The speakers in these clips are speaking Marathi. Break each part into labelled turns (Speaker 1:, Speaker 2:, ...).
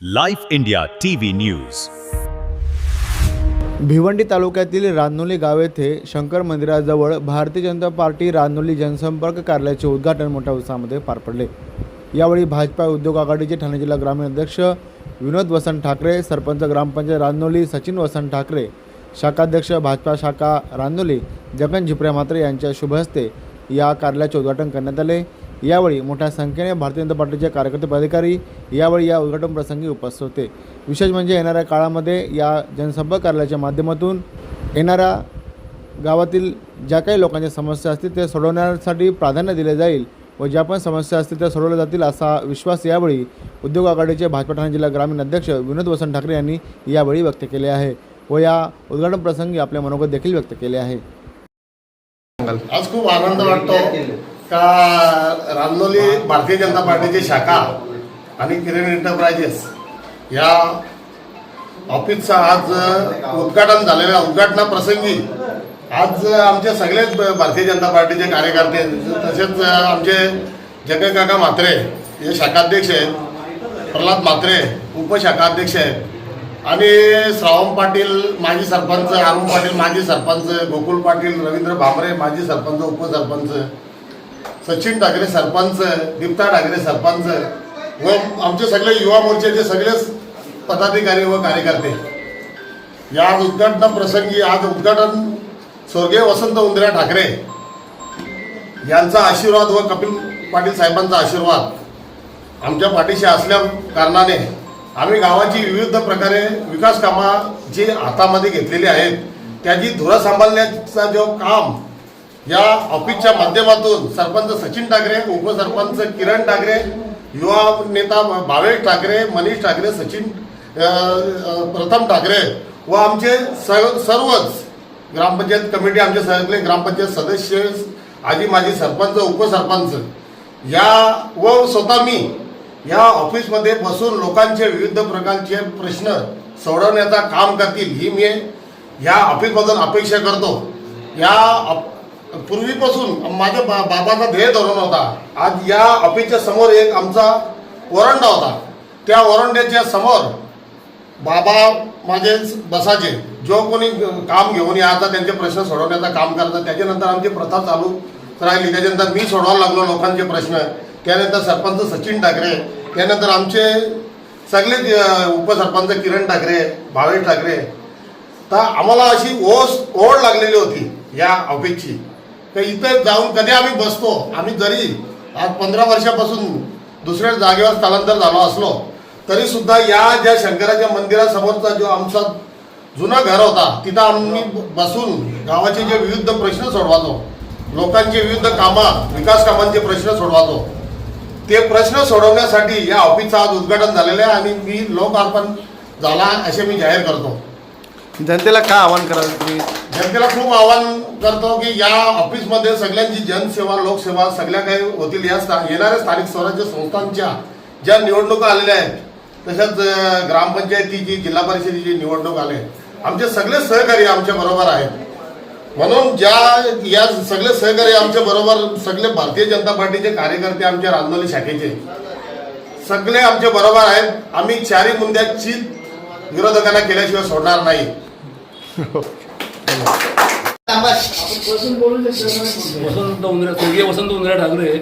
Speaker 1: Life India TV news.
Speaker 2: Bhiwandi तालुक्यातील रानोली गाव येथे शंकर मंदिराजवळ भारतीय जनता पार्टी रानोली जनसंपर्क कार्यालयाचे उद्घाटन मोठ्या उत्साहामध्ये पार पडले. यावेळी भाजपा उद्योग आघाडीचे ठाणे जिल्हा ग्रामीण अध्यक्ष विनोद वसंत ठाकरे, सरपंच ग्रामपंचायत रानोली सचिन वसंत ठाकरे, शाखाध्यक्ष भाजपा शाखा रानोली जगन झिपऱ्या म्हात्रे यांच्या शुभ हस्ते या कार्यालयाचे उद्घाटन करण्यात आले. यावेळी मोठ्या संख्येने भारतीय जनता पार्टीचे कार्यकर्ते पदाधिकारी यावेळी या उद्घाटन प्रसंगी उपस्थित होते. विशेष म्हणजे येणाऱ्या काळामध्ये या जनसंपर्क कार्यालयाच्या माध्यमातून येणाऱ्या गावातील ज्या काही लोकांच्या समस्या असतील ते सोडवण्यासाठी प्राधान्य दिले जाईल व ज्या पण समस्या असतील त्या सोडवल्या जातील असा विश्वास यावेळी उद्योग आघाडीचे भाजपा ठाणे जिल्हा ग्रामीण अध्यक्ष विनोद वसंत ठाकरे यांनी यावेळी व्यक्त केले आहे व या उद्घाटन प्रसंगी आपले मनोगत देखील व्यक्त केले आहे.
Speaker 3: आज खूप आनंद वाटतो का रानोली भारतीय जनता पार्टीची शाखा आणि किरण एंटरप्राइजेस या ऑफिसचं आज उद्घाटन झालेल्या उद्घाटनाप्रसंगी आज आमचे सगळेच भारतीय जनता पार्टीचे कार्यकर्ते तसेच आमचे जगन काका म्हात्रे हे शाखाध्यक्ष आहेत, प्रल्हाद म्हात्रे उपशाखाध्यक्ष आहेत आणि श्रावण पाटील माजी सरपंच, अरुण पाटील माजी सरपंच, गोकुळ पाटील, रवींद्र भामरे माजी सरपंच उपसरपंच, सचिन ठाकरे सरपंच, दीप्ता ठाकरे सरपंच व आमचे सगळे युवा मोर्चाचे सगळेच पदाधिकारी व कार्यकर्ते या उद्घाटनाप्रसंगी आज उद्घाटन स्वर्गीय वसंत उंदऱ्या ठाकरे यांचा आशीर्वाद व कपिल पाटील साहेबांचा आशीर्वाद आमच्या पाठीशी असल्या कारणाने आम्ही गावाची विविध प्रकारे विकास कामं जी हातामध्ये घेतलेली आहेत त्याची धुरा सांभाळण्याचा जो काम या ऑफिसच्या माध्यमातून सरपंच सचिन ठाकरे, उपसरपंच किरण ठाकरे, युवा नेता भावेश ठाकरे, मनीष ठाकरे, सचिन प्रथम ठाकरे व आमचे सर्वच ग्रामपंचायत कमिटी, आमचे सगळे ग्रामपंचायत सदस्य, आजी माजी सरपंच, उपसरपंच या व स्वतः मी या ऑफिसमध्ये बसून लोकांचे विविध प्रकारचे प्रश्न सोडवण्याचा काम करतील ही मी या ऑफिसमधून अपेक्षा करतो. या पूर्वीपासून माझ्या बाबांचा ध्येय धरून होता. आज या ऑफिसच्या समोर एक आमचा वरांडा होता. त्या वरांड्याच्या समोर बाबा माझे बसाचे, जो कोणी काम घेऊन यायचा त्यांचे प्रश्न सोडवण्याचं काम करतात. त्याच्यानंतर आमची प्रथा चालू राहिली. त्याच्यानंतर मी सोडवायला लागलो लोकांचे प्रश्न. त्यानंतर सरपंच सचिन ठाकरे, त्यानंतर आमचे सगळे उपसरपंच किरण ठाकरे, भावेश ठाकरे. तर आम्हाला अशी ओढ लागलेली होती या ऑफिसची तर इथं जाऊन कधी आम्ही बसतो. आम्ही जरी आज 15 वर्षापासून दुसऱ्या जागेवर स्थलांतर झालो असलो तरी सुद्धा या ज्या शंकराच्या मंदिरासमोरचा जो आमचा जुना घर होता तिथं आम्ही बसून गावाचे जे विविध प्रश्न सोडवातो, लोकांचे विविध कामं, विकास कामांचे प्रश्न सोडवातो. ते प्रश्न सोडवण्यासाठी या ऑफिसचं आज उद्घाटन झालेलं आहे आणि मी लोकार्पण झाला असे मी जाहीर करतो.
Speaker 2: जनतेला काय आवाहन कराल तुम्ही?
Speaker 3: जनतेला खूप आवाहन करतो की या ऑफिसमध्ये सगळ्यांची जनसेवा, लोकसेवा सगळ्या काही होतील. या येणाऱ्या स्थानिक स्वराज्य संस्थांच्या ज्या निवडणुका आलेल्या आहेत तशाच ग्रामपंचायतीची, जिल्हा परिषदेची निवडणूक आले, आमचे सगळे सहकारी आमच्या बरोबर आहेत. म्हणून या सगळे सहकारी आमच्या बरोबर, सगळे भारतीय जनता पार्टीचे कार्यकर्ते आमच्या रानोली शाखेचे सगळे आमच्या बरोबर आहेत. आम्ही चारी मुद्द्याची विरोधकांना केल्याशिवाय सोडणार नाही.
Speaker 4: वसंत उंदऱ्या, स्वर्गीय वसंत उंदऱ्या ठाकरे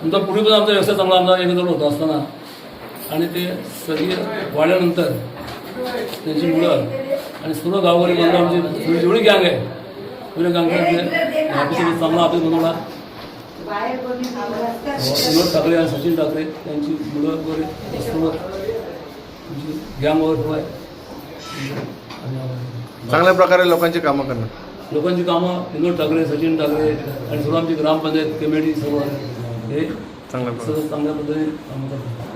Speaker 4: तुमचा पूर्वीपासून आमचा व्यवसाय चांगला आमचा एकत्र होता असताना आणि ते स्वर्गीय वाढल्यानंतर त्यांची मुलं आणि सर्व गावकरी बांधव आमची जेवढी गँग आहे तेवढ्या गँगमध्ये ऑफिसमध्ये चांगला ऑफिस बनवला. विनोद ठाकरे आणि सचिन ठाकरे त्यांची मुलं वगैरे सर्व गँग वगैरे आहे.
Speaker 2: चांगल्या प्रकारे लोकांची कामं करणं,
Speaker 4: लोकांची कामं विनोद ठाकरे, सचिन ठाकरे आणि सर्व आमची ग्रामपंचायत कमिटी सर्व हे चांगल्या पद्धतीने कामं करतात.